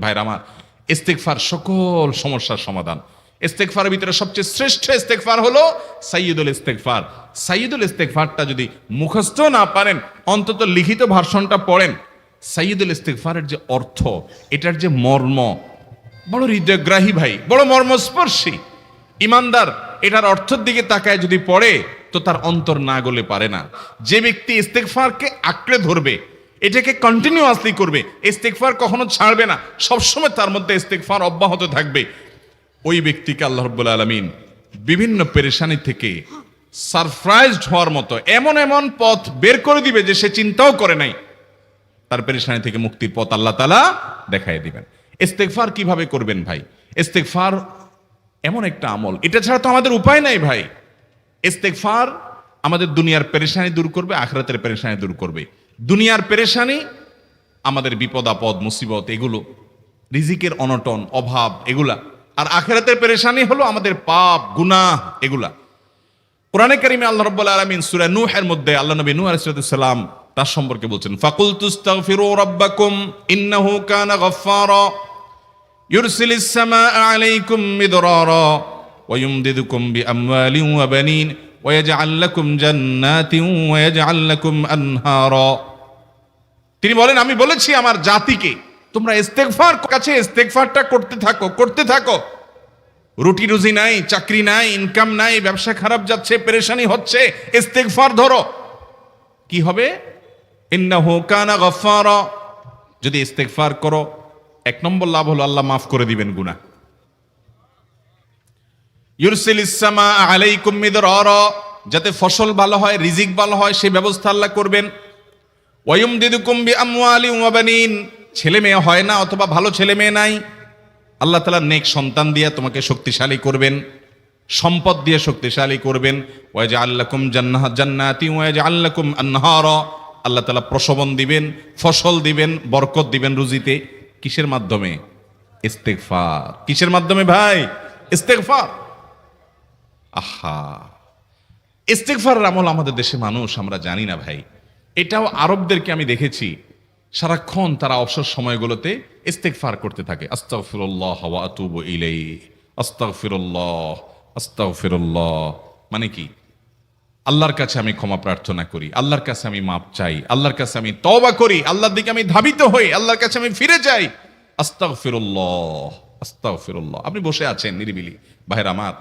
ভাইরা আমার, ইস্তেগফার সকল সমস্যার সমাধান। ইস্তেগফারের ভিতরে সবচেয়ে শ্রেষ্ঠ ইস্তেগফার হলো সাইয়্যিদুল ইস্তেগফার। সাইয়্যিদুল ইস্তেগফারটা যদি মুখস্থ না পারেন, অন্তত লিখিত ভার্সনটা পড়েন। সাইয়্যিদুল ইস্তেগফারের যে অর্থ, এটার যে মর্ম, বড় হৃদয়গ্রাহী ভাই, বড় মর্মস্পর্শী। ইমানদার এটার অর্থের দিকে তাকায় যদি পড়ে, তো তার অন্তর না গলে পারে না। যে ব্যক্তি ইস্তেগফারকে আঁকড়ে ধরবে, এটাকে কন্টিনিউয়াসলি করবে, ইস্তেগফার কখনো ছাড়বে না, সবসময় তার মধ্যে ইস্তেগফার অব্যাহত থাকবে, ওই ব্যক্তিকে আল্লাহ রাব্বুল আলামিন বিভিন্ন পেরেশানি থেকে সারপ্রাইজড হওয়ার মতো এমন এমন পথ বের করে দিবে যে সে চিন্তাও করে নাই। তার পেরেশানি থেকে মুক্তির পথ আল্লাহ তাআলা দেখায় দিবেন। ইস্তেগফার কিভাবে করবেন ভাই? ইস্তেগফার এমন একটা আমল, এটা ছাড়া তো আমাদের উপায় নাই ভাই। ইস্তেগফার আমাদের দুনিয়ার পেরেশানি দূর করবে, আখিরাতের পেরেশানি দূর করবে। দুনিয়ার পেরেশানি, আমাদের বিপদ আপদ মুসিবত, এগুলো, রিজিকের অনটন অভাব, এগুলা। আর আখিরাতের পেরেশানি হলো আমাদের পাপ গুনাহ, এগুলা। কোরআনে কারিমে আল্লাহ রাব্বুল আলামিন সূরা নূহের মধ্যে আল্লাহ নবী নূহ আলাইহিস সালাম তার সম্পর্কে বলছেন, ফাকুলতুস্তাগফিরু রাব্বাকুম ইন্নাহু কানা গাফফারা ইউরসিলিস সামাআ আলাইকুম মিদরারা ওয়া ইউমদিদুকুম বিআমওয়ালিন ওয়া বানিন ওয়া ইয়াজআল লাকুম জান্নাতিন ওয়া ইয়াজআল লাকুম আনহারা। তিনি বলেন, আমি বলেছি আমার জাতিকে, তোমরা ইস্তেগফার কাছে ইস্তেগফারটা করতে থাকো। রুটি রুজি নাই, চাকরি নাই, ইনকাম নাই, ব্যবসা খারাপ যাচ্ছে, পেরেশানি হচ্ছে, ইস্তেগফার ধরো। কি হবে? ইন্নাহু কানা গাফফারা। যদি ইস্তেগফার করো, এক নম্বর লাভ হলো আল্লাহ মাফ করে দিবেন গুনাহ। ইউরসিলিস সামাআ আলাইকুম মিদরারা, যাতে ফসল ভালো হয়, রিজিক ভালো হয়, সেই ব্যবস্থা আল্লাহ করবেন। ওয়া ইউমদিদুকুম বিআমওয়ালিন ওয়া বানিন, ছেলে মেয়ে হয় না অথবা ভালো ছেলে মেয়ে নাই, আল্লাহ তাআলা নেক সন্তান দিয়ে তোমাকে শক্তিশালী করবেন, সম্পদ দিয়ে শক্তিশালী করবেন। ওয়া ইয়াজআল লাকুম জান্নাতিন ওয়া ইয়াজআল লাকুম আনহারা, আল্লাহ তাআলা প্রসবন দিবেন, ফসল দিবেন, বরকত দিবেন রুজিতে। কিসের মাধ্যমে? ইস্তেগফার। কিসের মাধ্যমে ভাই? ইস্তেগফার। আহা, ইস্তেগফারের আমল আমাদের দেশে মানুষ আমরা জানি না ভাই। এটাও আরবদেরকে আমি দেখেছি, সারাক্ষণ তারা অবসর সময়গুলোতে ইস্তেগফার করতে থাকে। আস্তাগফিরুল্লাহ ওয়া আতুবু ইলাইহি, আস্তাগফিরুল্লাহ, আস্তাগফিরুল্লাহ। মানে কি? আল্লাহর কাছে আমি ক্ষমা প্রার্থনা করি, আল্লাহর কাছে আমি মাপ চাই, আল্লাহর কাছে আমি তওবা করি, আল্লাহর দিকে আমি ধাবিত হই, আল্লাহর কাছে আমি ফিরে যাই। আস্তাগফিরুল্লাহ, আস্তাগফিরুল্লাহ। আপনি বসে আছেন নিরিবিলি, ভাইরা আমার,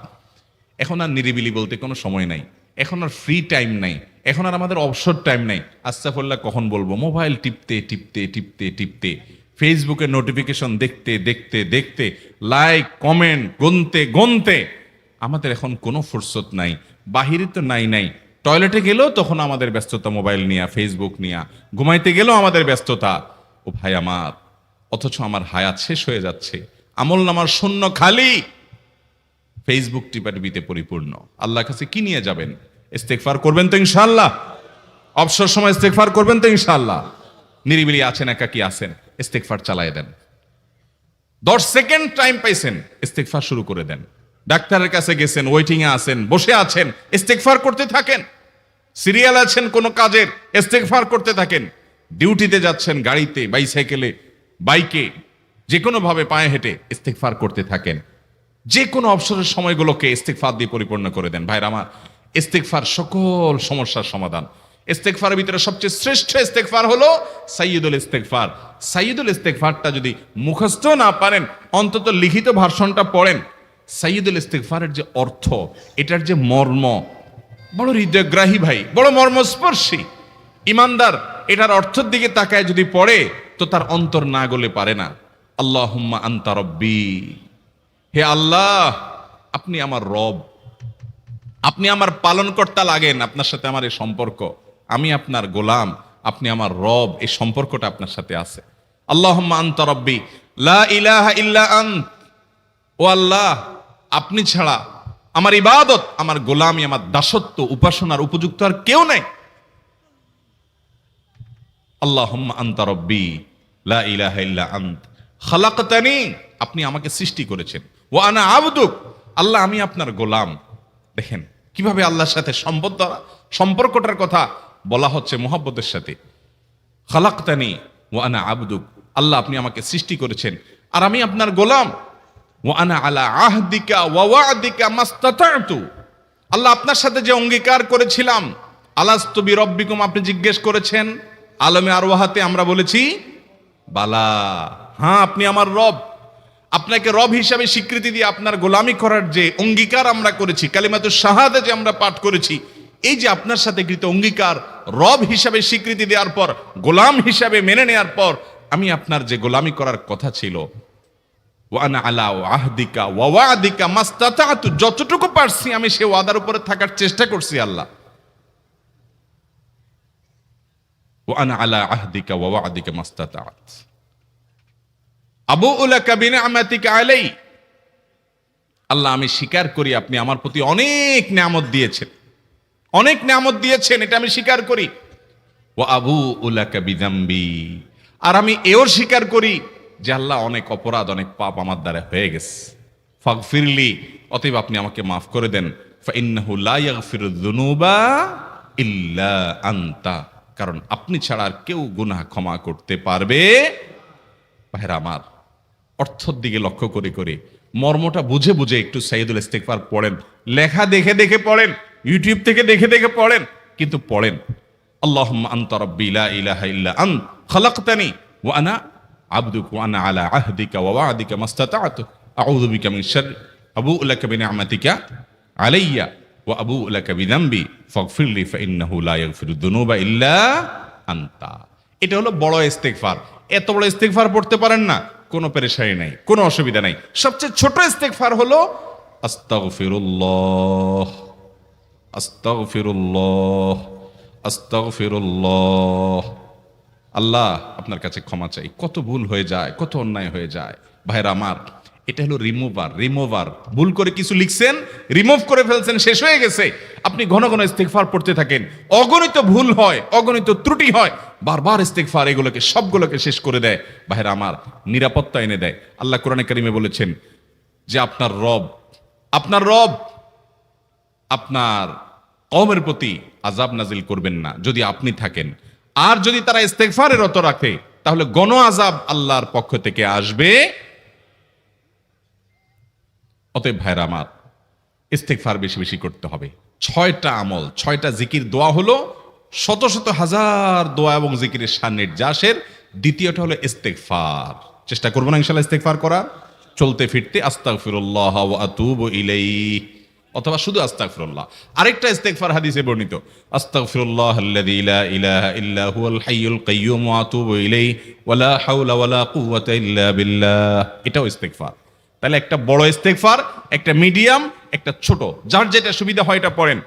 এখন আর নিরিবিলি বলতে কোনো সময় নাই, এখন আর ফ্রি টাইম নাই, এখন আর আমাদের অবসর টাইম নাই। আস্তাগফিরুল্লাহ কখন বলবো? মোবাইল টিপতে টিপতে টিপতে টিপতে, ফেসবুকের নোটিফিকেশন দেখতে দেখতে দেখতে, লাইক কমেন্ট গুনতে গুনতে আমাদের এখন কোনো ফুরসত নাই। বাহিরে তো নাই, টয়লেটে গেলেও তখন আমাদের ব্যস্ততা মোবাইল নিয়া, ফেসবুক নিয়া, ঘুমাইতে গেলেও আমাদের ব্যস্ততা। ও ভাই আমার, অথচ আমার হায়াত শেষ হয়ে যাচ্ছে, আমল নামার শূন্য খালি, ফেসবুক টিপাটিপিতে পরিপূর্ণ। আল্লাহর কাছে কি নিয়ে যাবেন? ইস্তেগফার করবেন তো ইনশাআল্লাহ? অবসর সময় ইস্তেগফার করবেন তো ইনশাআল্লাহ? নিরিবিলি আছেন, একাকী আছেন, ইস্তেগফার চালায় দেন। 10 সেকেন্ড টাইম পাইছেন, ইস্তেগফার শুরু করে দেন। ডাক্তারের কাছে গেছেন, ওয়েটিং এ আছেন, বসে আছেন, ইস্তেগফার করতে থাকেন। সিরিয়াল আছেন কোন কাজের, ইস্তেগফার করতে থাকেন। ডিউটিতে যাচ্ছেন, গাড়িতে, বাইসাইকেলে, বাইকে, যে কোনো ভাবে পায়ে হেঁটে ইস্তেগফার করতে থাকেন। যে কোনো অবসরের সময়গুলোকে ইস্তেগফার দিয়ে পরিপূর্ণ করে দেন। ভাইরা আমার, ইস্তেগফার সকল সমস্যার সমাধান। ইস্তেগফারের ভিতরে সবচেয়ে শ্রেষ্ঠ ইস্তেগফার হলো সাইয়্যিদুল ইস্তেগফার। সাইয়্যিদুল ইস্তেগফারটা যদি মুখস্থ না পারেন, অন্তত লিখিত ভার্সনটা পড়েন। সাইয়্যিদুল ইস্তেগফারের যে অর্থ, এটার যে মর্ম, বড় হৃদয়গ্রাহী ভাই, বড় মর্মস্পর্শী। ইমানদার এটার অর্থের দিকে তাকায় যদি পড়ে, তো তার অন্তর না গলে পারে না। আল্লাহুম্মা আনতা রব্বি, হে আল্লাহ, আপনি আমার রব, আপনি আমার পালনকর্তা লাগেন। আপনার সাথে আমার এই সম্পর্ক, আমি আপনার গোলাম, আপনি আমার রব, এই সম্পর্কটা আপনার সাথে আছে। আল্লাহুম্মা আনতা রব্বি লা ইলাহা ইল্লা আন্ত, ও আল্লাহ, আপনি ছাড়া আমার ইবাদত, আমার গোলামি, আমার দাসত্ব, উপাসনার উপযুক্ত আর কেউ নাই। আল্লাহুম্মা আনতা রব্বি লা ইলাহা ইল্লা আন্ত খালাকতানি, আপনি আমাকে সৃষ্টি করেছেন। ওয়া আনা আবদুক, আল্লাহ আমি আপনার গোলাম। দেখেন কিভাবে আল্লাহর সাথে সম্পর্কটার কথা বলা হচ্ছে মুহাব্বতের সাথে। খালাকতানি ওয়া আনা আবদুক, আল্লাহ আপনি আমাকে সৃষ্টি করেছেন, আর আমি আপনার গোলাম। ওয়া আনা আলা আহদিকা ওয়া ওয়া'দিকা মাস্তাতা'তু। আল্লাহ আপনার সাথে যে অঙ্গীকার করেছিলাম, আলাস্তু বিরব্বিকুম, আপনি জিজ্ঞেস করেছেন, আলমে আরওয়াহাতে আমরা বলেছি বালা, হ্যাঁ আপনি আমার রব। আপনাকে রব হিসাবে স্বীকৃতি দিয়ে আপনার গোলামি করার যে অঙ্গীকার আমরা করেছি, কালিমাতুশ শাহাদা যে আমরা পাঠ করেছি, এই যে আপনার সাথে কৃত অঙ্গীকার, রব হিসাবে স্বীকৃতি দেওয়ার পর, গোলাম হিসাবে মেনে নেওয়ার পর, আমি আপনার যে গোলামি করার কথা ছিল, ওয়া আনা আলা আহদিকা ওয়া ওয়া'দিকা মাস্তাতা'তু, যতটুকু পারছি আমি সে ওয়াদার উপরে থাকার চেষ্টা করছি আল্লাহ। ওয়া আনা আলা আহদিকা ওয়া ওয়া'দিকা মাস্তাতা'ত। আবুউ লাকা বিনি'মাতিকা আলাই, আল্লাহ আমি স্বীকার করি আপনি আমার প্রতি অনেক নিয়ামত দিয়েছেন, অনেক নিয়ামত দিয়েছেন, এটা আমি স্বীকার করি। ওয়া আবুউ লাকা বিযামবি, আর আমি এও স্বীকার করি যে আল্লাহ অনেক অপরাধ, অনেক পাপ আমার দ্বারা হয়ে গেছে। ফাগফিরলি, অতএব আপনি আমাকে মাফ করে দেন। ফাইন্নাহু লা ইয়াগফিরুয যুনুবা ইল্লা আনতা, কারণ আপনি ছাড়া আর কেউ গুনাহ ক্ষমা করতে পারবে। ভাইরা আমার, অর্থের দিকে লক্ষ্য করে করে, মর্মটা বুঝে বুঝে একটু সাইয়্যিদুল ইস্তিগফার পড়েন। লেখা দেখে দেখে পড়েন, ইউটিউব থেকে দেখে দেখে পড়েন, কিন্তু পড়েন। আল্লাহুম্মা আনতা রাব্বি লা ইলাহা ইল্লা আনত খালাকতানি ওয়া আনা আবদুকা ওয়া আনা আলা আহদিকা ওয়া ওয়া'দিকা মাস্তাতা'তু আউযু বিকা মিন শাররি আবুউ লাকা বিনি'মাতিকা আলাইয়া ওয়া আবুউ লাকা বিযামবি ফাগফিরলি ফাইন্নাহু লা ইয়াগফিরুয যুনুবা ইল্লা আনতা। এটা হলো বড় ইস্তিগফার। এত বড় ইস্তিগফার পড়তে পারেন না, কোনো পেরেশানি নাই, কোনো অসুবিধা নাই। সবচেয়ে ছোট ইস্তিগফার হলো আস্তাগফিরুল্লাহ, আস্তাগফিরুল্লাহ, আস্তাগফিরুল্লাহ। আল্লাহ আপনার কাছে ক্ষমা চাই, কত ভুল হয়ে যায়, কত অন্যায় হয়ে যায়। ভাইরা আমার, এটা হলো রিমুভার। ভুল করে কিছু লিখছেন, রিমুভ করে ফেলছেন, শেষ হয়ে গেছে। আপনি ঘন ঘন ইস্তিগফার পড়তে থাকেন, অগণিত ভুল হয়, অগণিত ত্রুটি হয়, বারবার ইস্তিগফার এগুলোকে সবগুলোকে শেষ করে দেয়। ভাইরা আমার, নিরাপত্তা এনে দেয়। আল্লাহ কোরআনে কারিমে বলেছেন যে আপনার রব আপনার কওমের প্রতি আযাব নাজিল করবেন না যদি আপনি থাকেন। আর যদি তারা ইস্তিগফারে রত রাখে, তাহলে গণ আযাব আল্লাহর পক্ষ থেকে আসবে। অতএব ভাইরা আমার, ইস্তিগফার বেশি বেশি করতে হবে। 6টা আমল, 6টা জিকির, দোয়া হলো শত শত হাজার দোয়া এবং জিকিরের সান্নিধ্যাসের। দ্বিতীয়টা হলো ইস্তিগফার। চেষ্টা করবো না ইনশাআল্লাহ ইস্তিগফার করার, চলতে ফিরতে আস্তাগফিরুল্লাহ ওয়া আতুবু ইলাইহি, অথবা শুধু আস্তাগফিরুল্লাহ। আরেকটা ইস্তিগফার হাদিসে বর্ণিত, আস্তাগফিরুল্লাহাল্লাযী লা ইলাহা ইল্লা হুয়াল হাইয়ুল কাইয়্যুম ওয়া আতুবু ইলাইহি ওয়া লা হাওলা ওয়া লা কুওয়াতা ইল্লা বিল্লাহ। এটাও ইস্তিগফার। তাহলে একটা বড় ইস্তিগফার, একটা মিডিয়াম, একটা ছোট, যার যেটা সুবিধা হয় এটা পড়েন।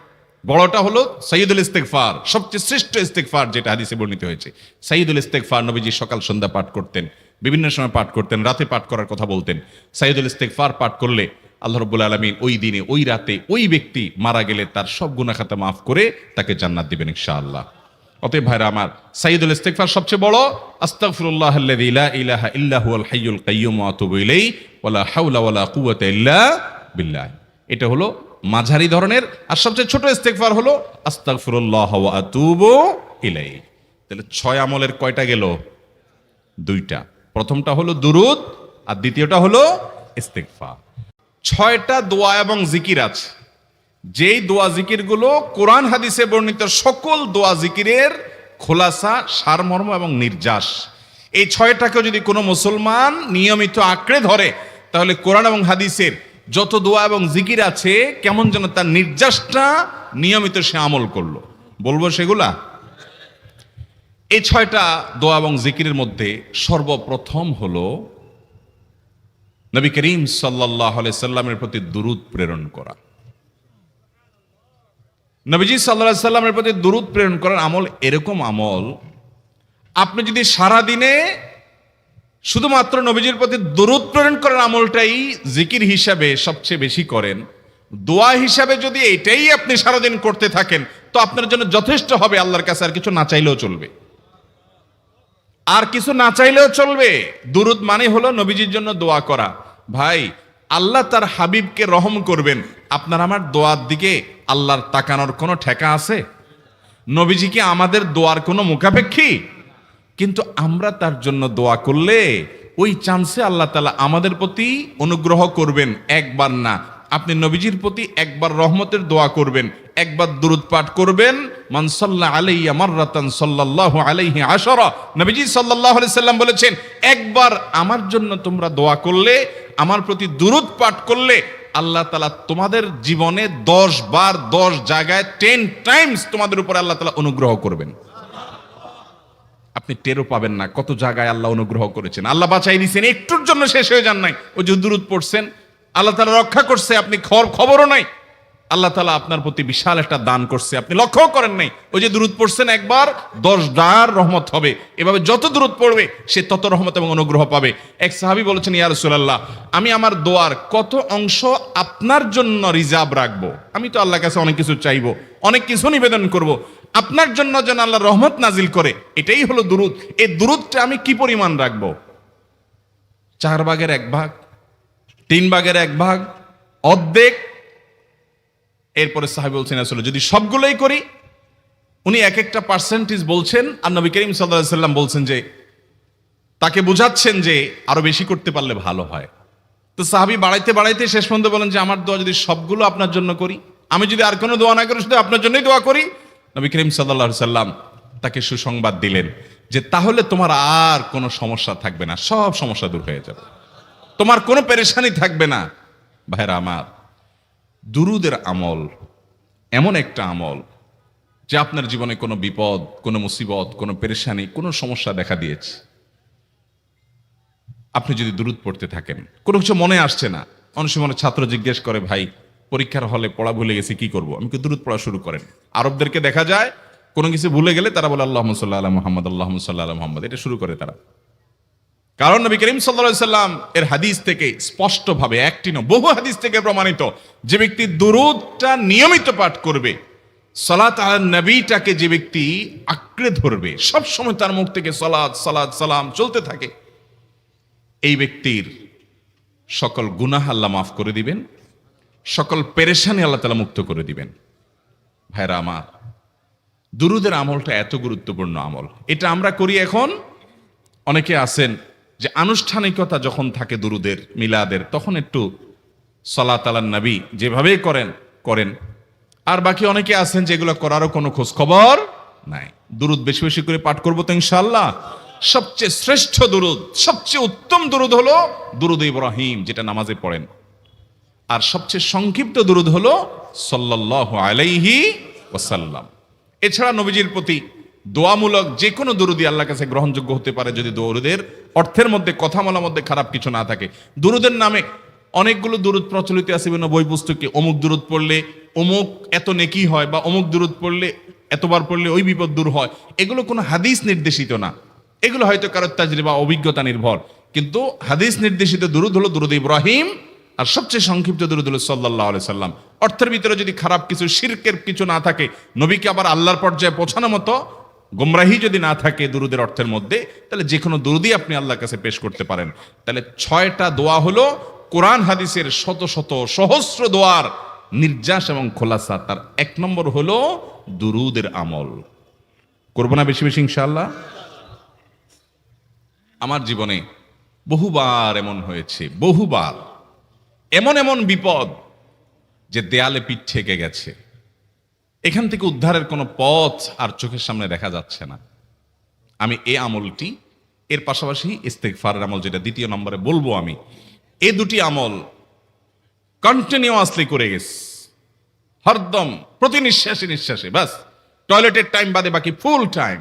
বড়টা হলো সাইয়্যিদুল ইস্তিগফার, সবচেয়ে শ্রেষ্ঠ ইস্তিগফার, যেটা হাদিসে বর্ণিত হয়েছে। সাইয়্যিদুল ইস্তিগফার নবীজি সকাল সন্ধ্যা পাঠ করতেন, বিভিন্ন সময় পাঠ করতেন, রাতে পাঠ করার কথা বলতেন। সাইয়্যিদুল ইস্তিগফার পাঠ করলে আল্লাহ রাব্বুল আলামিন ওই দিনে, ওই রাতে, ওই ব্যক্তি মারা গেলে তার সব গুনাহ খাতা মাফ করে তাকে জান্নাত দিবেন ইনশাআল্লাহ। অতএব ভাইরা আমার, সাইয়্যিদুল ইস্তিগফার সবচেয়ে বড়, আস্তাগফিরুল্লাহাল্লাযী লা ইলাহা ইল্লা হুয়াল হাইয়ুল কাইয়্যুম ওয়া আতুবু ইলাইহি ওয়া লা হাওলা ওয়া লা কুওয়াতা ইল্লা বিল্লাহ। এটা হলো মাঝারি ধরনের। আর সবচেয়ে ছোট ইস্তিগফার হলো আস্তাগফিরুল্লাহ ওয়া আতুবু ইলাইহি। তাহলে 6 আমলের কয়টা গেল? 2টা। প্রথমটা হলো দুরুদ, আর দ্বিতীয়টা হলো ইস্তিগফার। 6টা দোয়া এবং জিকির আছে, যেই দোয়া জিকিরগুলো কোরআন হাদিসে বর্ণিত সকল দোয়া জিকিরের খোলাসা, সারমর্ম এবং নির্যাস। এই 6টাকেও যদি কোনো মুসলমান নিয়মিত আঁকড়ে ধরে, তাহলে কোরআন এবং হাদিসের যত দোয়া এবং জিকির আছে, কেমন যেন তার নির্যাসটা নিয়মিত সে আমল করলো। বলবো সেগুলা? এই 6টা দোয়া এবং জিকিরের মধ্যে সর্বপ্রথম হলো নবী করিম সাল্লাল্লাহু আলাইহি সাল্লামের প্রতি দুরূদ প্রেরণ করা। নবীজি সাল্লাল্লাহু আলাইহি সাল্লামের প্রতি দুরূদ প্রেরণ করার আমল এরকম আমল, আপনি যদি সারা দিনে শুধুমাত্র নবীজির প্রতি দুরূদ প্রেরণ করার আমলটাই জিকির হিসাবে সবচেয়ে বেশি করেন, দোয়া হিসাবে যদি এটাই আপনি সারাদিন করতে থাকেন, তো আপনার জন্য যথেষ্ট হবে। আল্লাহর কাছে আর কিছু না চাইলেও চলবে, আর কিছু না চাইলেও চলবে। দুরূদ মানে হলো নবীজির জন্য দোয়া করা। ভাই, আল্লাহ তার হাবিবকে রহম করবেন, আপনার আমার দোয়ার দিকে আল্লাহর তাকানোর কোনো ঠেকা আছে? নবীজি কি আমাদের দোয়ার কোনো মুখাপেক্ষী? কিন্তু আমরা তার জন্য দোয়া করলে ওই চান্সে আল্লাহ তাআলা আমাদের প্রতি অনুগ্রহ করবেন। একবার না, আপনি নবীজির প্রতি একবার রহমতের দোয়া করবেন, একবার দুরূদ পাঠ করবেন। মান সাল্লা আলাইয়া মাররাতান সাল্লাল্লাহু আলাইহি আশারা, নবীজি সাল্লাল্লাহু আলাইহি সাল্লাম বলেছেন, একবার আমার জন্য তোমরা দোয়া করলে, আমার প্রতি দুরূদ পাঠ করলে, আল্লাহ তাআলা তোমাদের জীবনে 10 বার 10 জায়গায় 10 টাইমস তোমাদের উপরে আল্লাহ তাআলা অনুগ্রহ করবেন। আপনি টেরও পাবেন না কত জায়গায় আল্লাহ অনুগ্রহ করেছেন। আল্লাহ বাঁচাই দিয়েছেন, একটুর জন্য শেষ হয়ে যান নাই। ওই যে দুরূদ পড়ছেন, আল্লাহ তাআলা রক্ষা করছে, আপনি খবরও নাই। আল্লাহ তাআলা আপনার প্রতি বিশাল একটা দান করছে, আপনি লক্ষ্যও করেন নাই। ওই যে দুরূদ পড়ছেন একবার, 10 বার রহমত হবে। এভাবে যত দুরূদ পড়বে সে তত রহমত এবং অনুগ্রহ পাবে। এক সাহাবী বলেছেন, ইয়া রাসূলুল্লাহ, আমি আমার দোয়ার কত অংশ আপনার জন্য রিজার্ভ রাখবো? আমি তো আল্লাহর কাছে অনেক কিছু চাইবো, অনেক কিছু নিবেদন করব, আপনার জন্য যেন আল্লাহ রহমত নাজিল করে, এটাই হলো দুরূদ। এই দুরূদটা আমি কি পরিমাণ রাখবো? 4 ভাগের 1 ভাগ, 3 ভাগের 1 ভাগ, অর্ধেক? এরপরে সাহাবী বলছেন, আসলে যদি সবগুলোই করি, উনি এক একটা পার্সেন্টেজ বলছেন, আর নবী করিম সাল্লাল্লাহু আলাইহি সাল্লাম বলছেন যে, তাকে বুঝাচ্ছেন যে আরো বেশি করতে পারলে ভালো হয়। তো সাহাবী বাড়াইতে বাড়াইতে শেষ পর্যন্ত বলেন যে, আমার দোয়া যদি সবগুলো আপনার জন্য করি, আমি যদি আর কোনো দোয়া না করি, শুধু আপনার জন্যই দোয়া করি, নবী করিম সাল্লাল্লাহু আলাইহি সাল্লাম তাকে সুসংবাদ দিলেন যে, তাহলে তোমার আর কোনো সমস্যা থাকবে না, সব সমস্যা দূর হয়ে যাবে, তোমার কোনো পেরেশানি থাকবে না। ভাইরা আমার, দুরূদের আমল এমন একটা আমল যে আপনার জীবনে কোনো বিপদ, কোনো মুসিবত, কোনো পেরেশানি, কোনো সমস্যা দেখা দিয়েছে, আপনি যদি দুরূদ পড়তে থাকেন, কোনো কিছু মনে আসছে না, অনেক সময় ছাত্র জিজ্ঞেস করে, ভাই পরীক্ষার হলে পড়া ভুলে গেছি, কি করব? আমি দুরূদ পড়া শুরু করেন। আরবদেরকে দেখা যায় কোনো কিছু ভুলে গেলে তারা বলে আল্লাহুম্মা সাল্লি আলা মুহাম্মদ, আল্লাহুম্মা সাল্লি আলা মুহাম্মদ, এটা শুরু করে তারা। কারণ নবী করিম সাল্লাল্লাহু আলাইহি সাল্লাম এর হাদিস থেকে স্পষ্টভাবে, একটি নয় বহু হাদিস থেকে প্রমাণিত, যে ব্যক্তি দুরূদটা নিয়মিত পাঠ করবে, সালাত আলান নবীটাকে যে ব্যক্তি আঁকড়ে ধরবে, সব সময় তার মুখ থেকে সালাত সালাত সালাম চলতে থাকে, এই ব্যক্তির সকল গুনাহ আল্লাহ মাফ করে দিবেন, সকল পেরেশানি আল্লাহ তাআলা মুক্ত করে দিবেন। ভাইরা আমার, দুরূদের আমলটা এত গুরুত্বপূর্ণ আমল, এটা আমরা করি এখন। অনেকে আছেন যে আনুষ্ঠানিকতা যখন থাকে দুরূদের, মিলাদের, তখন একটু সালাত আলান নবী যেভাবেই করেন। আর বাকি অনেকে আছেন যেগুলো করারও কোনো খোঁজ খবর নাই। দুরূদ বেশি বেশি করে পাঠ করবো তো ইনশাআল্লাহ। সবচেয়ে শ্রেষ্ঠ দুরূদ, সবচেয়ে উত্তম দুরূদ হলো দুরূদ ইব্রাহিম, যেটা নামাজে পড়েন। আর সবচেয়ে সংক্ষিপ্ত দুরূদ হলো সাল্লাল্লাহু আলাইহি ওয়াসাল্লাম। এছাড়া নবীজির প্রতি দোয়ামূলক যে কোনো দুরূদই আল্লাহর কাছে গ্রহণযোগ্য হতে পারে, যদি দুরূদের অর্থের মধ্যে, কথা বলার মধ্যে খারাপ কিছু না থাকে। দুরূদের নামে অনেকগুলো দুরূদ প্রচলিত আছে বিভিন্ন বই পুস্তকে, অমুক দুরূদ পড়লে অমুক এত নেকি হয়, বা অমুক দুরূদ পড়লে এতবার পড়লে ওই বিপদ দূর হয়। এগুলো কোনো হাদিস নির্দেশিত না, এগুলো হয়তো কারো তাজরিবা, অভিজ্ঞতা নির্ভর। কিন্তু হাদিস নির্দেশিত দুরূদ হলো দুরূদ ইব্রাহিম, আর সবচেয়ে সংক্ষিপ্ত দুরূদ হলো সাল্লাল্লাহু আলাইহি সাল্লাম। অর্থের ভিতরে যদি খারাপ কিছু, শিরকের কিছু না থাকে, নবীকে আবার আল্লাহর পর্যায়ে পৌঁছানোর মতো গুমরাহি যদি না থাকে দুরূদের অর্থের মধ্যে, তাহলে যে কোনো দুরূদই আপনি আল্লাহর কাছে পেশ করতে পারেন। তাহলে 6টা দোয়া হলো কোরআন হাদিসের শত শত সহস্র দোয়ার নির্যাস এবং খোলাসা। তার 1 নম্বর হলো দুরূদের আমল। করবো না বেশি বেশি ইনশাআল্লাহ? আমার জীবনে বহুবার এমন হয়েছে, বহুবার এমন এমন বিপদ যে দেয়ালে পিঠ ঠেকে গেছে, এখান থেকে উদ্ধারের কোনো পথ আর চোখের সামনে দেখা যাচ্ছে না। আমি এই আমলটি, এর পাশাপাশি ইস্তেগফারের আমল, যেটা 2 নম্বরে বলবো আমি, এই 2টি আমল কন্টিনিউয়াসলি করে গেছি, হরদম প্রতি নিঃশ্বাসে নিঃশ্বাসে, বাস টয়লেটের টাইম বাদে বাকি ফুল টাইম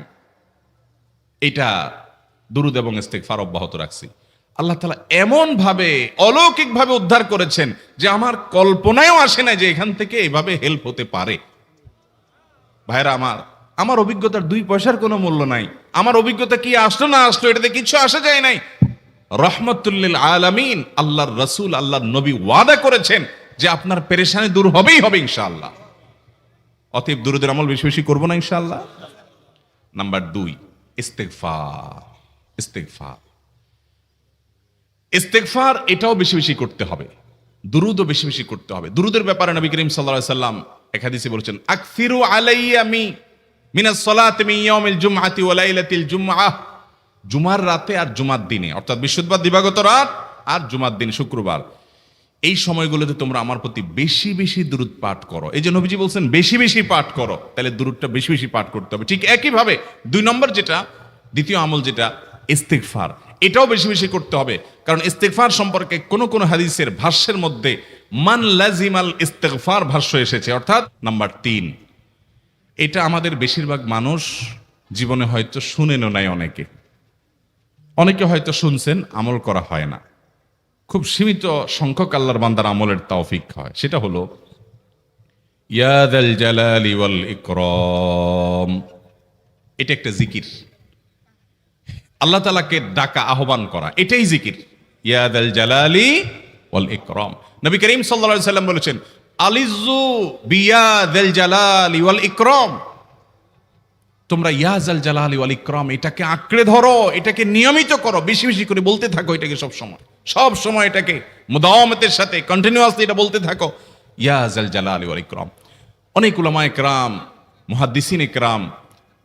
এটা দুরূদ এবং ইস্তেগফার অব্যাহত রাখছি। আল্লাহ তাআলা এমন ভাবে, অলৌকিক ভাবে উদ্ধার করেছেন যে আমার কল্পনায়ও আসে না যে এখান থেকে এভাবে হেল্প হতে পারে। ভাইরা আমার অভিজ্ঞতার 2 পয়সার কোনো মূল্য নাই। আমার অভিজ্ঞতা কি আসলো না আসলো, এটাতে কিছু আসা যায় নাই। রহমাতুল লিল আলামিন, আল্লাহর রাসূল, আল্লাহর নবী ওয়াদা করেছেন যে আপনার পেরেশানি দূর হবেই হবে ইনশাআল্লাহ। অতএব দুরূদের আমল বেশি বেশি করবো না ইনশাআল্লাহ। নাম্বার 2, ইস্তেগফার। ইস্তেগফার ইস্তেগফার এটাও বেশি বেশি করতে হবে, দুরূদও বেশি বেশি করতে হবে। দুরূদের ব্যাপারে নবী করিম সাল্লাল্লাহু আলাইহি সাল্লাম এক হাদিসে বলেছেন, আকসিরু আলাইয়া মিনাস সালাতি মিন ইয়াউমিল জুমআতি ওয়া লাইলাতিল জুমআহ জুমার রাতে আর জুমার দিনে, অর্থাৎ বৃহস্পতিবার দিবাগত রাত আর জুমার দিন শুক্রবার, এই সময়গুলোতে তোমরা আমার প্রতি বেশি বেশি দুরূদ পাঠ করো। এই যে নবীজি বলছেন বেশি বেশি পাঠ করো, তাহলে দুরূদটা বেশি বেশি পাঠ করতে হবে। ঠিক একইভাবে 2 নম্বর যেটা, দ্বিতীয় আমল যেটা ইস্তিগফার, এটাও বেশি বেশি করতে হবে। কারণ ইস্তিগফার সম্পর্কে কোন কোন হাদিসের ভাষ্যের মধ্যে মান লাজিমাল ইস্তিগফার ভাষ্য এসেছে, অর্থাৎ নাম্বার 3। এটা আমাদের বেশিরভাগ মানুষ জীবনে হয়তো শুনেনও নাই, অনেকে হয়তো শুনছেন, আমল করা হয় না। খুব সীমিত সংখ্যক আল্লাহর বান্দার আমলের তৌফিক হয়। সেটা হলো ইয়া যাল জালালি ওয়াল ইকরাম। এটা একটা জিকির, আল্লাহ তাআলাকে ডাকা, আহ্বান করা, এটাই জিকির। ইয়া যাল জালালি ওয়াল ইকরাম। নবী করিম সাল্লাল্লাহু আলাইহি সাল্লাম বলেছেন আলিজু বিয়া যাল জালালি ওয়াল ইকরাম। তোমরা ইয়া যাল জালালি ওয়াল ইকরাম এটাকে আঁকড়ে ধরো, এটাকে নিয়মিত করো, বেশি বেশি করে বলতে থাকো এটাকে সব সময় এটাকে মুদাওয়ামাতের সাথে কন্টিনিউয়াসলি এটা বলতে থাকো, ইয়া যাল জালালি ওয়াল ইকরাম। অনেক উলামায়ে কেরাম, মুহাদ্দিসিনে কেরাম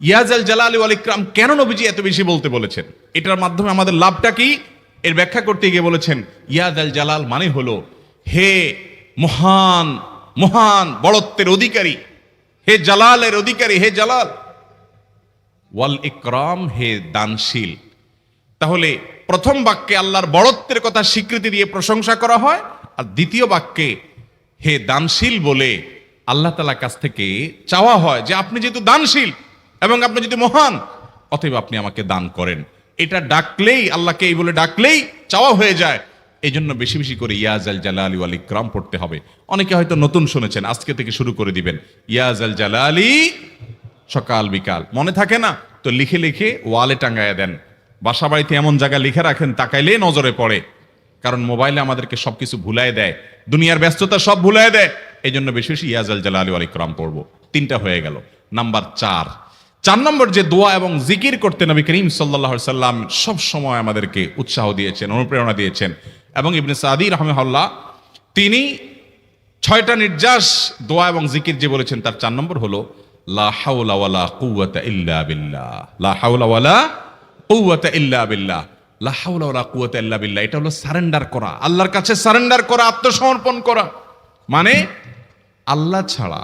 ইয়া যাল জালালি ওয়াল ইকরাম কেন নবীজি এত বেশি বলতে বলেছেন, এটার মাধ্যমে আমাদের লাভটা কি, এর ব্যাখ্যা করতে গিয়ে বলেছেন ইয়া যাল জালাল মানে হলো হে মহান মহান বড়ত্বের অধিকারী, হে জালালের অধিকারী, হে জালাল, ওয়াল ইকরাম হে দানশীল। তাহলে প্রথম বাক্যে আল্লাহর বড়ত্বের কথা স্বীকৃতি দিয়ে প্রশংসা করা হয়, আর দ্বিতীয় বাক্যে হে দানশীল বলে আল্লাহ তাআলার কাছ থেকে চাওয়া হয় যে আপনি যেহেতু দানশীল এবং আপনি যদি মহান, অতএব আপনি আমাকে দান করেন। এটা ডাকলেই, আল্লাহকে এই বলে ডাকলেই চাওয়া হয়ে যায়। এই জন্য বেশি বেশি করে ইয়া যাল জালালি ওয়াল ইকরাম পড়তে হবে। অনেকে হয়তো নতুন শুনেছেন, আজকে থেকে শুরু করে দিবেন ইয়া যাল জালালি, সকাল বিকাল মনে থাকে না তো লিখে লিখে ওয়ালে টাঙ্গায়া দেন, বাসা বাড়িতে এমন জায়গায় লিখে রাখেন তাকাইলে নজরে পড়ে। কারণ মোবাইলে আমাদেরকে সবকিছু ভুলায় দেয়, দুনিয়ার ব্যস্ততা সব ভুলায় দেয়। এই জন্য বেশি বেশি ইয়া যাল জালালি ওয়াল ইকরাম পড়বো। 3টা হয়ে গেল। নাম্বার 4 নম্বর যে দোয়া এবং জিকির করতে নবী করিম সাল্লাল্লাহু আলাইহি সাল্লাম সব সময় আমাদেরকে উৎসাহ দিয়েছেন, অনুপ্রেরণা দিয়েছেন। এবং ইবনে সাদি রাহিমাহুল্লাহ তিনি 6টা নির্যাস দোয়া এবং জিকির যে বলেছেন, তার 4 নম্বর হলো লা হাওলা ওয়ালা কুওয়াতা ইল্লা বিল্লাহ। লা হাওলা ওয়ালা কুওয়াতা ইল্লা বিল্লাহ। লা হাওলা ওয়ালা কুওয়াতা ইল্লা বিল্লাহ, এটা হলো সারেন্ডার করা, আল্লাহর কাছে সারেন্ডার করা, আত্মসমর্পণ করা। মানে আল্লাহ ছাড়া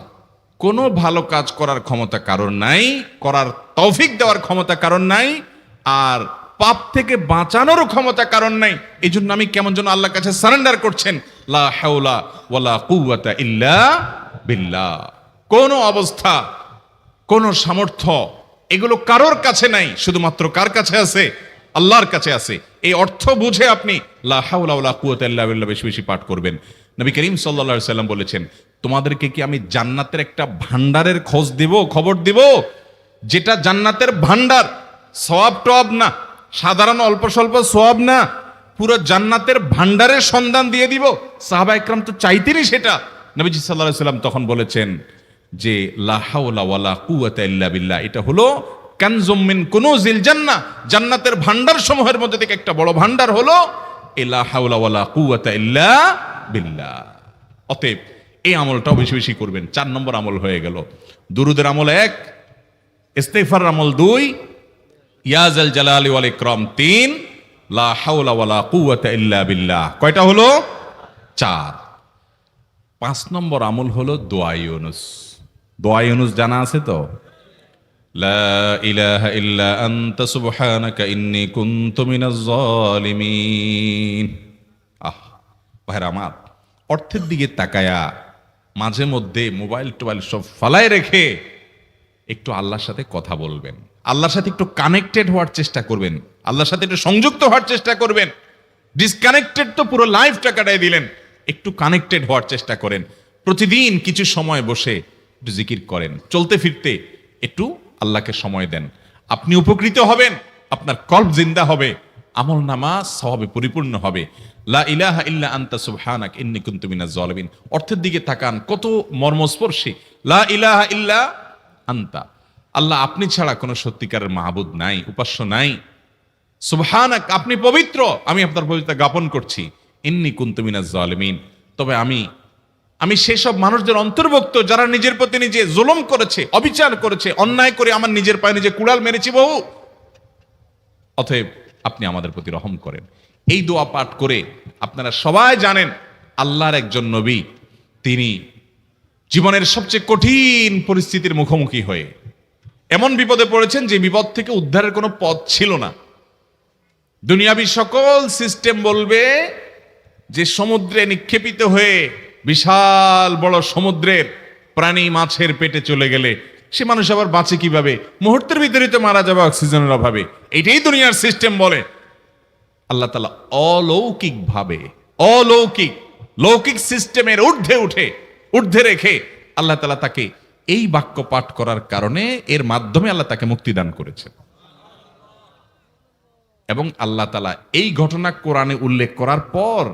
কোনো ভালো কাজ করার ক্ষমতা কারণ নাই, করার তৌফিক দেওয়ার ক্ষমতা কারণ নাই, আর পাপ থেকে বাঁচানোরও ক্ষমতা কারণ নাই। এই জন্য আমি কেমন যেন আল্লাহর কাছে সারেন্ডার করছেন, লা হাওলা ওয়ালা কুওয়াতা ইল্লা বিল্লাহ। কোনো অবস্থা, কোন সামর্থ্য এগুলো কারোর কাছে নাই, শুধুমাত্র কার কাছে আছে? আল্লাহর কাছে আছে। এই অর্থ বুঝে আপনি লা হাওলা ওয়ালা কুওয়াতা ইল্লা বিল্লাহ বেশি বেশি পাঠ করবেন। নবী করিম সাল্লাল্লাহু আলাইহি সাল্লাম বলেছেন তোমাদেরকে কি আমি জান্নাতের একটা ভান্ডারের খবর দিব, যেটা জান্নাতের ভান্ডার, সওয়াব টওয়াব না, সাধারণ অল্প স্বল্প সওয়াব না, পুরো জান্নাতের ভান্ডারের সন্ধান দিয়ে দিব। সাহাবা ইকরাম তো চাইতেনই সেটা। নবীজি সাল্লাল্লাহু আলাইহি সাল্লাম তখন বলেছেন যে লা হাওলা ওয়ালা কুওয়াতা ইল্লা বিল্লাহ, এটা হলো কানজুম মিন কুনুজিল জান্নাহ, জান্নাতের ভান্ডার সমূহের মধ্যে থেকে একটা বড় ভান্ডার হলো লা হাওলা ওয়ালা কুওয়াতা ইল্লা বিল্লাহ। অতএব এই আমলটাও বেশি বেশি করবেন। 4 নম্বর আমল হয়ে গেল। দুরুদের আমল 1, ইস্তিগফার আমল 2, ইয়া যাল জালালি ওয়াল ইকরাম 3, লা হাওলা ওয়ালা কুওয়াতা ইল্লা বিল্লাহ। কয়টা হলো? 4। 5 নম্বর আমল হলো দোয়া ইউনুস। দোয়া ইউনুস জানা আছে তো? লা ইলাহা ইল্লা আনতা সুবহানাকা ইন্নী কুনতু মিনাজ জালিমিন। ভাইরা আমার, অর্থের দিকে তাকায়া মাঝে মধ্যে মোবাইল টোবাইল সব ফালায় রেখে একটু আল্লাহর সাথে কথা বলবেন, আল্লাহর সাথে একটু কানেক্টেড হওয়ার চেষ্টা করবেন, আল্লাহর সাথে একটু সংযুক্ত হওয়ার চেষ্টা করবেন। ডিসকানেক্টেড তো পুরো লাইফটা কাটাই দিলেন, একটু কানেক্টেড হওয়ার চেষ্টা করেন। প্রতিদিন কিছু সময় বসে একটু জিকির করেন, চলতে ফিরতে একটু আল্লাহকে সময় দেন। আপনি উপকৃত হবেন, আপনার কলব জিন্দা হবে, আমল নামা সওয়াবে পরিপূর্ণ হবে। লা ইলাহা ইল্লা আনতা সুবহানাক ইন্নী কুনতু মিনাজ জালিমিন। অর্থের দিকে তাকান, কত মর্মস্পর্শী। লা ইলাহা ইল্লা আনতা, আল্লাহ আপনি ছাড়া কোনো সত্যিকারের মাহবুদ নাই, উপাস্য নাই। সুবহানাক, আপনি পবিত্র, আমি আপনার পবিত্রতা জ্ঞাপন করছি। ইন্নী কুনতু মিনাজ জালিমিন, তবে আমি সেসব মানুষদের অন্তর্ভুক্ত যারা নিজের প্রতি নিজে জুলুম করেছে, অবিচার করেছে, অন্যায় করে আমার নিজের পায়ে নিজে কুড়াল মেরেছি বহু। অতএব আপনি আমাদের প্রতি রহম করেন। এই দোয়া পাঠ করে আপনারা সবাই জানেন আল্লাহর একজন নবী তিনি জীবনের সবচেয়ে কঠিন পরিস্থিতির মুখোমুখি হয়ে এমন বিপদে পড়েছেন যে বিপদ থেকে উদ্ধারের কোনো পথ ছিল না। দুনিয়াবী সকল সিস্টেম বলবে যে সমুদ্রে নিক্ষেপিত হয়ে বিশাল বড় সমুদ্রের প্রাণী মাছের পেটে চলে গেলে সে মানুষ আবার বাঁচে কিভাবে, মুহূর্তের ভিতরে তো মারা যাবে অক্সিজেনের অভাবে। এইটাই দুনিয়ার সিস্টেম বলে। আল্লাহ তাআলা লৌকিক সিস্টেমের ঊর্ধ্বে রেখে আল্লাহ তাআলা তাকে এই বাক্য পাঠ করার কারণে এর মাধ্যমে আল্লাহ তাকে মুক্তি দান করেছেন। এবং আল্লাহ তাআলা এই ঘটনা কোরআনে উল্লেখ করার পর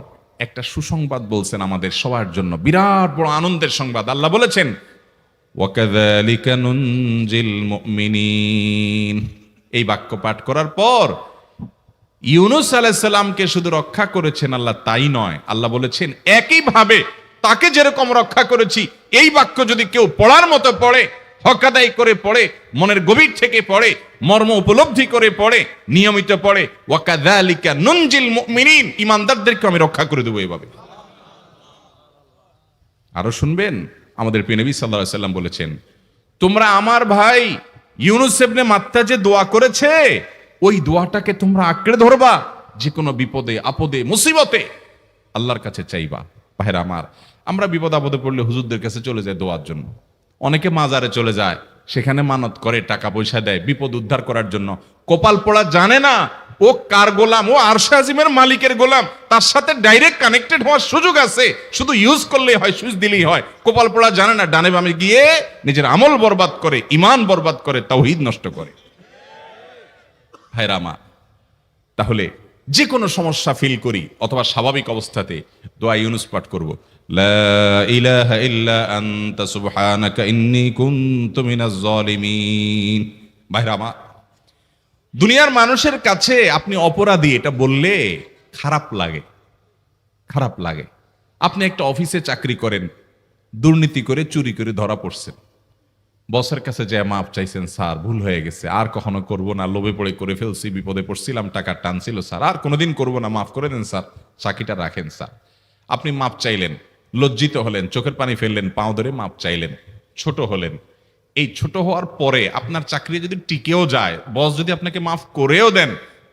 একটা সুসংবাদ বলছেন আমাদের সবার জন্য, বিরাট বড় আনন্দের সংবাদ। আল্লাহ বলেছেন ওয়াকাযালিকা নুনজিল মুমিনিন। এই বাক্য পাঠ করার পর ইউনূস আলাইহিস সালামকে শুধু রক্ষা করেছেন আল্লাহ তাই নয়, আল্লাহ বলেছেন একইভাবে তাকে যেরকম রক্ষা করেছি এই বাক্য যদি কেউ পড়ার মতো পড়ে, হক আদায় করে পড়ে, মনের গভীর থেকে পড়ে, মর্ম উপলব্ধি করে পড়ে, নিয়মিত পড়ে, ওয়াকাযালিকা নুনজিল মুমিনিন, ঈমানদারদেরকে আমি রক্ষা করে দেব এভাবে। আরো শুনবেন আমাদের প্রিয় নবী সাল্লাল্লাহু আলাইহি ওয়াসাল্লাম বলেছেন তোমরা আমার ভাই ইউনূস ইবনে মাত্তা যে দোয়া করেছে ওই দোয়াটাকে তোমরা আঁকড়ে ধরবা, যে কোনো বিপদে আপদে মুসিবতে আল্লাহর কাছে চাইবা। ভাইরা আমার, আমরা বিপদ আপদে পড়লে হুজুরদের কাছে চলে যায় দোয়ার জন্য, অনেকে মাজারে চলে যায়, সেখানে মানত করে, টাকা পয়সা দেয় বিপদ উদ্ধার করার জন্য। কপাল পোড়া জানে না ও কার গোলাম, ও আরশে আজিমের মালিকের গোলাম, তার সাথে ডাইরেক্ট কানেক্টেড হওয়ার সুযোগ আছে, শুধু ইউজ করলেই হয়, সুইচ দিলেই হয়। কপাল পোড়া জানে না, ডানে বামে গিয়ে নিজের আমল বরবাদ করে, ঈমান বরবাদ করে, তাওহীদ নষ্ট করে। ভাইরা আমার, তাহলে যে কোনো সমস্যা ফিল করি অথবা স্বাভাবিক অবস্থাতে দোয়া ইউনূস পাঠ করব, লা ইলাহা ইল্লা আনতা সুবহানাকা ইন্নী কুনতু মিনাজ জালিমিন। ভাইরা আমার, দুনিয়ার মানুষের কাছে আপনি অপরাধী এটা বললে খারাপ লাগে। আপনি একটা অফিসে চাকরি করেন, দুর্নীতি করে চুরি করে ধরা পড়ছেন, বসের কাছে যে মাপ চাইছেন, স্যার ভুল হয়ে গেছে, আর কখনো করব না, লোভে পড়ে করে ফেলছি, বিপদে পড়ছিলাম, টাকা টানছিল স্যার, আর কোনোদিন করব না, মাফ করে দেন স্যার, চাকরিটা রাখেন স্যার। আপনি মাপ চাইলেন, লজ্জিত হলেন, চোখের পানি ফেললেন, পাও ধরে মাপ চাইলেন, ছোট হলেন। এই ছোট হওয়ার পরে আপনার চাকরি যদি টিকেও যায়, বস যদি আপনাকে মাফ করেও দেন,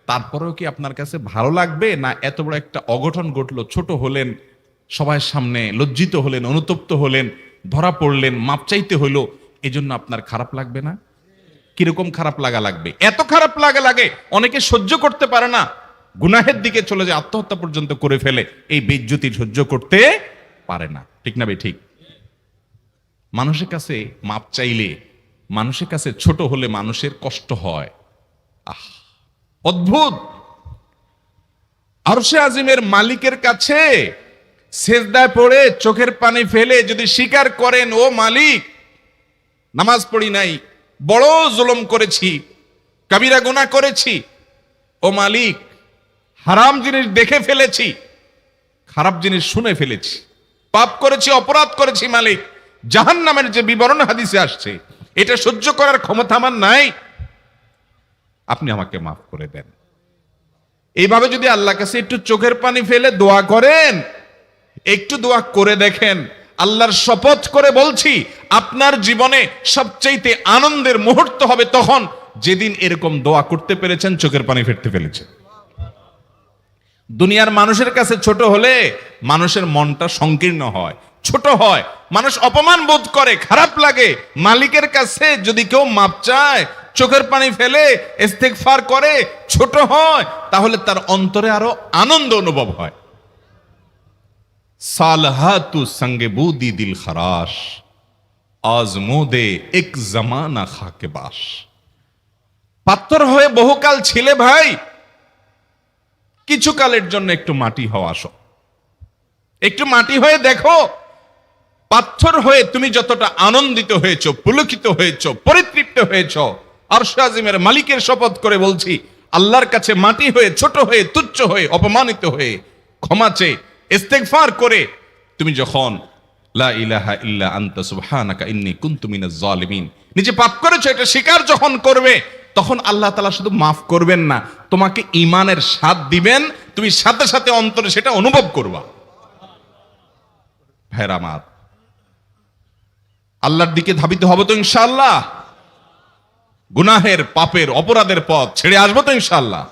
তারপরেও কি আপনার কাছে ভালো লাগবে? না এত বড় একটা অঘটন ঘটলো, ছোট হলেন, সবার সামনে লজ্জিত হলেন, অনুতপ্ত হলেন, ধরা পড়লেন, মাপ চাইতে হলো, এজন্য আপনার খারাপ লাগবে না? কিরকম খারাপ লাগবে? এত খারাপ লাগে অনেকে সহ্য করতে পারে না, গুনাহের দিকে চলে যায়, আত্মহত্যা পর্যন্ত করে ফেলে, এই বেইজ্জতি সহ্য করতে পারে না। ঠিক না ভাই? ঠিক। মানুষের কাছে মাপ চাইলে, মানুষের কাছে ছোট হলে মানুষের কষ্ট হয়। অদ্ভুত। আরশে আজিমের মালিকের কাছে সেজদায় পড়ে চোখের পানি ফেলে যদি স্বীকার করেন, ও মালিক, নামাজ পড়ি নাই, বড় জুলুম করেছি, কাবিরা গুনাহ করেছি, ও মালিক, হারাম জিনিস দেখে ফেলেছি, খারাপ জিনিস শুনে ফেলেছি, পাপ করেছি, অপরাধ করেছি মালিক, জাহান্নামের যে বিবরণ হাদিসে আসছে এটা সহ্য করার ক্ষমতা আমার নাই, আপনি আমাকে মাফ করে দেন। এইভাবে যদি আল্লাহর কাছে একটু চোখের পানি ফেলে দোয়া করেন, একটু দোয়া করে দেখেন, আল্লাহর শপথ করে বলছি আপনার জীবনে সবচেয়ে আনন্দের মুহূর্ত হবে তখন যেদিন এরকম দোয়া করতে পেরেছেন, চোখের পানি ফেলতে পেরেছেন। দুনিয়ার মানুষের কাছে ছোট হলে মানুষের মনটা সংকীর্ণ হয়, ছোট হয়, মানুষ অপমান বোধ করে, খারাপ লাগে। মালিকের কাছে যদি কেউ মাপ চায়, চোখের পানি ফেলে, ইস্তেগফার করে, ছোট হয়, তাহলে তার অন্তরে আরো আনন্দ অনুভব হয়। সালহাতু সঙ্গে বুদি দিল খরাশ, আজমোদে এক জামানা খাকে বাস। পাথর হয়ে বহুকাল ছিলে ভাই, কিছু কালের জন্য একটু মাটি হও, আসো, একটু মাটি হয়ে দেখো। পাথর হয়ে তুমি যতটা আনন্দিত হয়েছো, পুলকিত হয়েছো, পরিতৃপ্ত হয়েছো, আরশে আজিমের মালিকের শপথ করে বলছি, আল্লাহর কাছে মাটি হয়ে, ছোট হয়ে, তুচ্ছ হয়ে, অপমানিত হয়ে, ক্ষমা চেয়ে, ইস্তেগফার করে তুমি যখন লা ইলাহা ইল্লা আনতা সুবহানাকা ইন্নী কুনতু মিনাজ জালিমিন, নিজে পাপ করেছো এটা স্বীকার যখন করবে, তখন আল্লাহ তাআলা শুধু মাফ করবেন না, তোমাকে ঈমানের স্বাদ দিবেন, তুমি সাথে সাথে অন্তরে সেটা অনুভব করবা। ভাইরা আমার, আল্লাহর দিকে ধাবিত হবে তো ইনশাআল্লাহ? গুনাহের, পাপের, অপরাধের পথ ছেড়ে আসবো তো ইনশাআল্লাহ?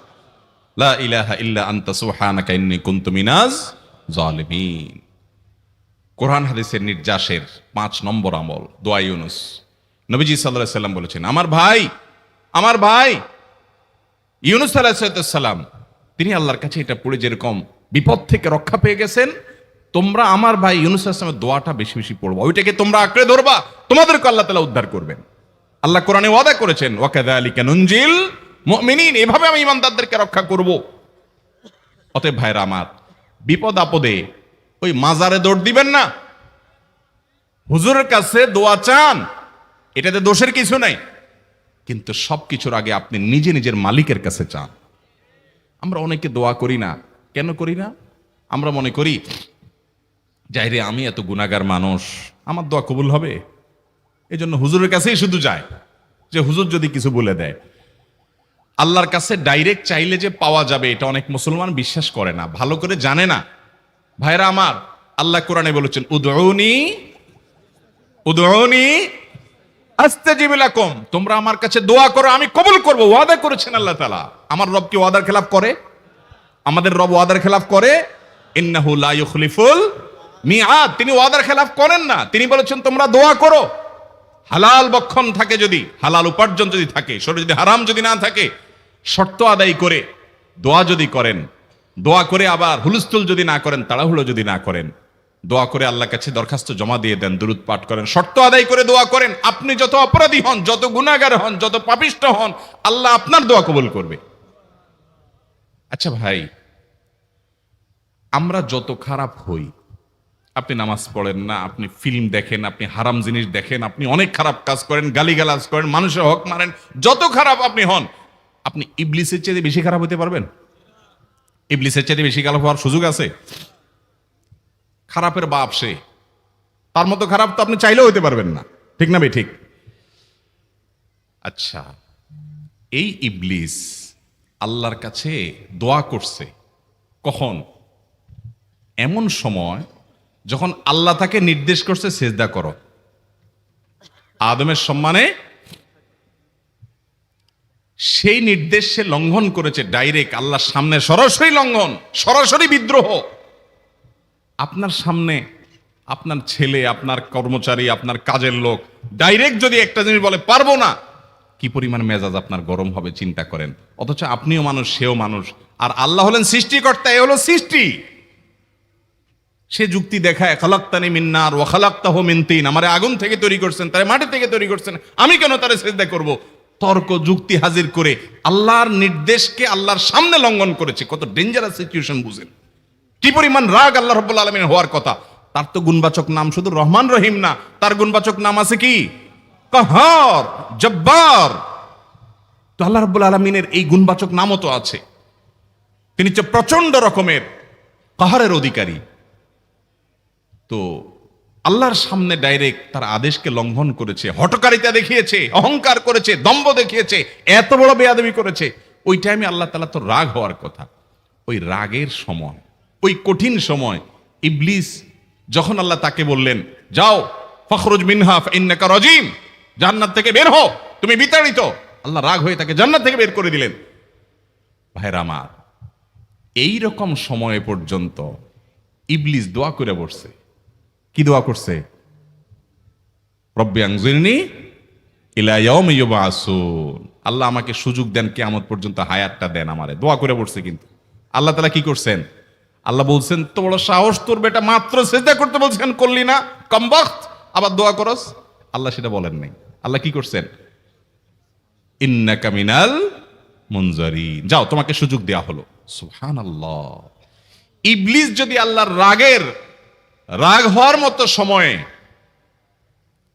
লা ইলাহা ইল্লা আনতা সুবহানাকা ইন্নী কুনতু মিনাজ জালিমিন। কোরআন হাদিসের নির্যাসের 5 নম্বর আমল দোয়া ইউনুস। নবীজি সাল্লাল্লাহু আলাইহি সাল্লাম বলেছেন, আমার ভাই ইউনুস আলাইহিস সালাম, তিনি আল্লাহর কাছে এটা পড়ে যেরকম বিপদ থেকে রক্ষা পেয়ে গেছেন, তোমরা আমার ভাই ইউনুস আলাইহিস সালামের দোয়াটা বেশি বেশি পড়বা, ওইটাকে তোমরা আঁকড়ে ধরবা, তোমাদেরকে আল্লাহ তাআলা উদ্ধার করবেন। আল্লাহ কোরআনে ওয়াদা করেছেন, ওয়া কাযালিকা নুনজিল মুমিনিন, এভাবে আমি ইমানদারদেরকে রক্ষা করব। অতএব ভাইরা আমার, বিপদ আপদে ওই মাজারে দৌড় দিবেন না, হুজুরের কাছে দোয়া চান, এটাতে দোষের কিছু নাই, কিন্তু সবকিছুর আগে আপনি নিজে নিজের মালিকের কাছে চান। আমরা অনেকে দোয়া করি না, কেন করি না? আমরা মনে করি যাই রে, আমি এত গুনাহগার মানুষ, আমার দোয়া কবুল হবে, এই জন্য হুজুরের কাছেই শুধু যায়, যে হুজুর যদি কিছু বলে দেয়। আল্লাহর কাছে ডাইরেক্ট চাইলে যে পাওয়া যাবে, এটা অনেক মুসলমান বিশ্বাস করে না, ভালো করে জানে না। ভাইরা আমার, আল্লাহ কোরআনে বলেছেন, উদউনি আস্তাজিব লাকুম, তোমরা আমার কাছে দোয়া করো, আমি কবুল করব। ওয়াদা করেছেন আল্লাহ তাআলা। আমার রব কি ওয়াদার খেলাফ করে? আমাদের রব ওয়াদার খেলাফ করে? ইন্নাহু লা ইউখলিফুল মিআদ, তিনি ওয়াদার খেলাফ করেন না। তিনি বলেছেন তোমরা দোয়া করো, হালাল বক্ষণ থাকে, যদি হালাল উপার্জন যদি থাকে, শরীরে যদি হারাম যদি না থাকে, শর্ত আদায় করে দোয়া যদি করেন, দোয়া করে আবার হুলস্থুল যদি না করেন, তাড়াহুড়ো যদি না করেন, দোয়া করে আল্লাহর কাছে দরখাস্ত জমা দিয়ে দেন, দুরূদ পাঠ করেন, শর্ত আদায় করে দোয়া করেন, আপনি যত অপরাধী হন, যত গুনাহগার হন, যত পাপিষ্ঠ হন, আল্লাহ আপনার দোয়া কবুল করবে। আচ্ছা ভাই, আমরা যত খারাপ হই, আপনি নামাজ পড়েন না, আপনি ফিল্ম দেখেন, আপনি হারাম জিনিস দেখেন, আপনি অনেক খারাপ কাজ করেন, গালিগালাজ করেন, মানুষের হক মারেন, যত খারাপ আপনি হন, আপনি ইবলিসের চেয়ে বেশি খারাপ হতে পারবেন? ইবলিসের চেয়ে বেশি খারাপ হওয়ার সুযোগ আছে? খারাপের বাপ সে, তার মতো খারাপ তো আপনি চাইলেও হতে পারবেন না, ঠিক না ভাই? ঠিক। আচ্ছা, এই ইবলিস আল্লাহর কাছে দোয়া করছে কখন? এমন সময় যখন আল্লাহ তাকে নির্দেশ করছে সিজদা করো, আদমের সম্মানে। সেই নির্দেশ সে লঙ্ঘন করেছে, ডাইরেক্ট আল্লাহর সামনে সরাসরি লঙ্ঘন, সরাসরি বিদ্রোহ। আপনার সামনে আপনার ছেলে, আপনার কর্মচারী, আপনার কাজের লোক ডাইরেক্ট যদি একটা জিনিস বলে পারবো না, কি পরিমাণ মেজাজ আপনার গরম হবে চিন্তা করেন। অথচ আপনিও মানুষ, সেও মানুষ, আর আল্লাহ হলেন সৃষ্টিকর্তা, এ হলো সৃষ্টি। সে যুক্তি দেখায়, খালাক্তানি মিন নার ওয়া খালাক্তাহু মিন তিন, আমারে আগুন থেকে তৈরি করছেন, তারে মাটি থেকে তৈরি করছেন, আমি কেন তারে সিজদা করব? তর্ক যুক্তি হাজির করে আল্লাহর নির্দেশকে আল্লাহর সামনে লঙ্ঘন করেছে। কত ডেঞ্জারাস সিচুয়েশন বুঝেন, কি পরিমাণ রাগ আল্লাহ রাব্বুল আলামিন হওয়ার কথা। তার তো গুণবাচক নাম শুধু রহমান রহিম না, তার গুণবাচক নাম আছে কি? কাহার, জব্বার। তো আল্লাহ রাব্বুল আলামিনের এই গুণবাচক নামও তো আছে। তিনি হচ্ছে প্রচন্ড রকমের কাহারের অধিকারী। তো আল্লাহর সামনে ডাইরেক্ট তার আদেশকে লঙ্ঘন করেছে, হঠকারিতা দেখিয়েছে, অহংকার করেছে, দম্ভ দেখিয়েছে, এত বড় বেয়াদবি করেছে। ওই টাইমে আল্লাহ তাআলা তো রাগ হওয়ার কথা। ওই রাগের সময়, ওই কঠিন সময় ইবলিস যখন আল্লাহ তাকে বললেন, যাও ফখরুজ মিনহা ফাইন্নাকা রাজিম, জান্নাত থেকে বের হও, তুমি বিতাড়িত, আল্লাহ রাগ হয়ে তাকে জান্নাত থেকে বের করে দিলেন। ভাইরা আমার, এই রকম সময় পর্যন্ত ইবলিস দোয়া করে বসছে। কি দোয়া করছে? রব্বি আনজিরনি ইলা ইয়াউমি ইউবআসুন, আল্লাহ আমাকে সুযোগ দেন, কিয়ামত পর্যন্ত হায়াতটা দেন আমারে, দোয়া করে বসছে। কিন্তু আল্লাহ তাআলা কি করছেন? আল্লাহ বলছেন, তো বড় সাহস তোর, বেটা মাত্র সিজদা করতে বলছেন করলি না, কমবখত, আবার দোয়া করস? আল্লাহ সেটা বলেন নাই। আল্লাহ কি করছেন? ইন্নাকা মিনাল মুনজারিন, যাও তোমাকে সুযোগ দেয়া হলো। সুবহানাল্লাহ। ইবলিস যদি আল্লাহর রাগ হওয়ার মতো সময়ে,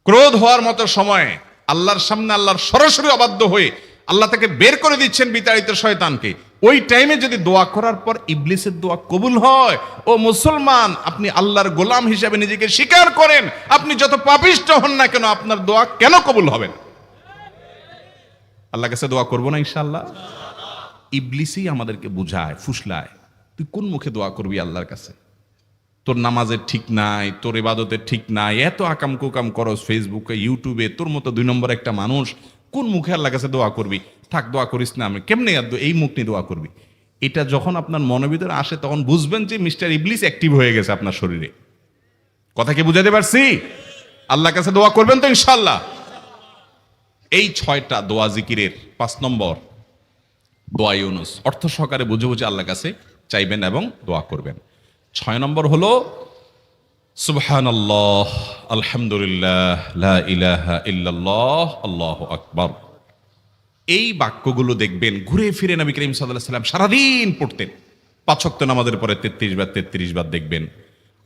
ক্রোধ হওয়ার মতো সময়ে আল্লাহর সামনে আল্লাহর সরাসরি অবাধ্য হয়ে আল্লাহ তাকে বের করে দিচ্ছেন বিতাড়িত শয়তানকে, ওই টাইমে যদি দোয়া করার পর ইবলিসের দোয়া কবুল হয়, ও মুসলমান, আপনি আল্লাহর গোলাম হিসেবে নিজেকে স্বীকার করেন, আপনি যত পাপিষ্ঠ হন না কেন, আপনার দোয়া কেন কবুল হবে না? আল্লাহর কাছে দোয়া করবো না ইনশাআল্লাহ? ইবলিসই আমাদেরকে বুঝায়, ফুসলায়, তুই কোন মুখে দোয়া করবি আল্লাহর কাছে? তোর নামাজের ঠিক নাই, তোর ইবাদতের ঠিক নাই, এত আকাম কুকাম করস ফেসবুকে ইউটিউবে, তোর মতো 2 নম্বর একটা মানুষ, কোন মুখে আল্লাহর কাছে দোয়া করবি? থাক, দোয়া করিস না, আমি কেমনে এই মুখ নিয়ে দোয়া করবি? এটা যখন আপনার মনের ভিতরে আসে তখন বুঝবেন যে মিস্টার ইবলিস অ্যাক্টিভ হয়ে গেছে আপনার শরীরে। কথা কি বুঝাতে পারছি? আল্লাহর কাছে দোয়া করবেন তো ইনশাআল্লাহ? এই 6টা দোয়া জিকিরের 5 নম্বর দোয়া ইউনুস, অর্থ সহকারে বুঝে বুঝে আল্লাহর কাছে চাইবেন এবং দোয়া করবেন। 6 নম্বর হলো সুবহানাল্লাহ, আলহামদুলিল্লাহ, লা ইলাহা ইল্লাল্লাহ, আল্লাহু আকবার। এই বাক্যগুলো দেখবেন ঘুরে ফিরে নবী করিম সাল্লাল্লাহু আলাইহি ওয়াসাল্লাম সারাদিন পড়তেন। 5 ওয়াক্ত নামাজের পরে 33 বার দেখবেন।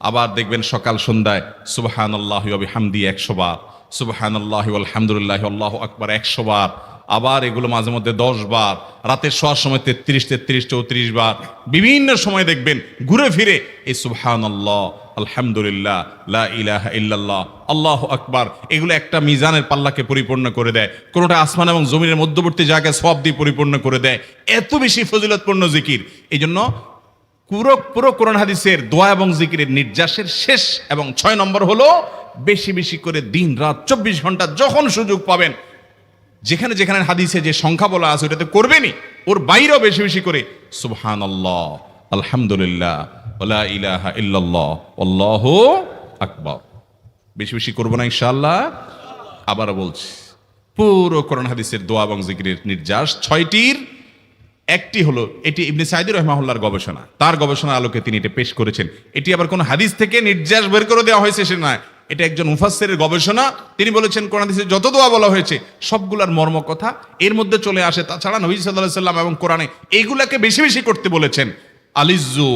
আবার দেখবেন সকাল সন্ধ্যায় সুবহানাল্লাহি ওয়া বিহামদি 100 বার, সুবহানাল্লাহি ওয়াল হামদুলিল্লাহি আল্লাহু আকবার 100 বার। আবার এগুলো মাঝে মধ্যে 10 বার, রাতের শোয়ার সময় 33, 34 বার। বিভিন্ন সময় দেখবেন ঘুরে ফিরে এই সুবহানাল্লাহ, আলহামদুলিল্লাহ, লা ইলাহা ইল্লাল্লাহ, আল্লাহু আকবার, এগুলো একটা মিজানের পাল্লাকে পরিপূর্ণ করে দেয়। কোনোটা আসমান এবং জমিনের মধ্যবর্তী জায়গায় সওয়াব দিয়ে পরিপূর্ণ করে দেয়। এত বেশি ফজিলতপূর্ণ জিকির। এই জন্য পুরো কোরআন হাদিসের দোয়া এবং জিকিরের নির্যাসের শেষ এবং 6 নম্বর হলো বেশি বেশি করে দিন রাত 24 ঘন্টা যখন সুযোগ পাবেন, যেখানে যেখানে হাদিসে যে সংখ্যা বলা আছে ওটাতে করবেনই, ওর বাইরেও বেশি বেশি করে সুবহানাল্লাহ, আলহামদুলিল্লাহ, ওয়ালা ইলাহা ইল্লাল্লাহ, আল্লাহু আকবার বেশি বেশি করবো না ইনশাআল্লাহ? আবারও বলছি, পুরো কোরআন হাদিসের দোয়া এবং জিকিরের নির্যাস 6টির একটি হলো, এটি ইবনে সাঈদী রাহিমাহুল্লাহর গবেষণা, তার গবেষণার আলোকে তিনি এটা পেশ করেছেন। এটি আবার কোন হাদিস থেকে নির্যাস বের করে দেওয়া হয়েছে সে নয়, এটা একজন মুফাসসিরের গবেষণা। তিনি বলেছেন কোরআন হাদিসে যত দোয়া বলা হয়েছে সবগুলার মর্ম কথা এর মধ্যে চলে আসে। তাছাড়া নবী সাল্লাল্লাহু আলাইহি সাল্লাম এবং কোরআনে এইগুলাকে বেশি বেশি করতে বলেছেন। আলিজ্জু,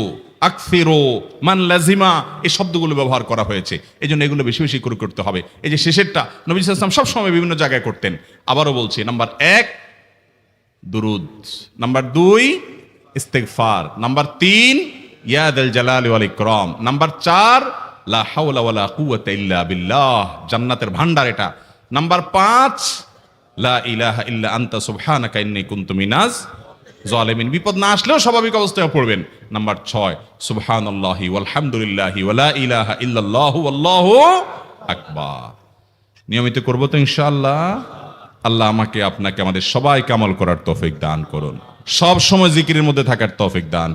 আকফিরু, মান লাজিমা, এই শব্দগুলো ব্যবহার করা হয়েছে। এই জন্য এগুলো বেশি বেশি করে করতে হবে। এই যে শেষেরটা নবী সাল্লাল্লাহু আলাইহি ওয়াসাল্লাম সবসময় বিভিন্ন জায়গায় করতেন। আবারও বলছি, নাম্বার 1 দুরুদ, নাম্বার 2 ইস্তিগফার, নাম্বার 3 ইয়া যাল জালালি ওয়াল ইকরাম, নাম্বার 4 লা হাওলা ওয়ালা কুওয়াতা ইল্লা বিল্লাহ, জান্নাতের ভান্ডার এটা, নাম্বার 5 লা ইলাহা ইল্লা আনতা সুবহানাকা ইন্নী কুনতু মিনাজ জালিমিন, বিপদ না আসলেও স্বাভাবিক অবস্থায় পড়বেন। নাম্বার 6 সুবহানাল্লাহি ওয়াল হামদুলিল্লাহি ওয়া লা ইলাহা ইল্লাল্লাহু আল্লাহু আকবার। নিয়মিত করব তো ইনশাআল্লাহ? আল্লাহ আমাকে আপনাকে আমাদের সবাইকে আমল করার তৌফিক দান করুন, সব সময় জিকিরের মধ্যে থাকার তৌফিক দান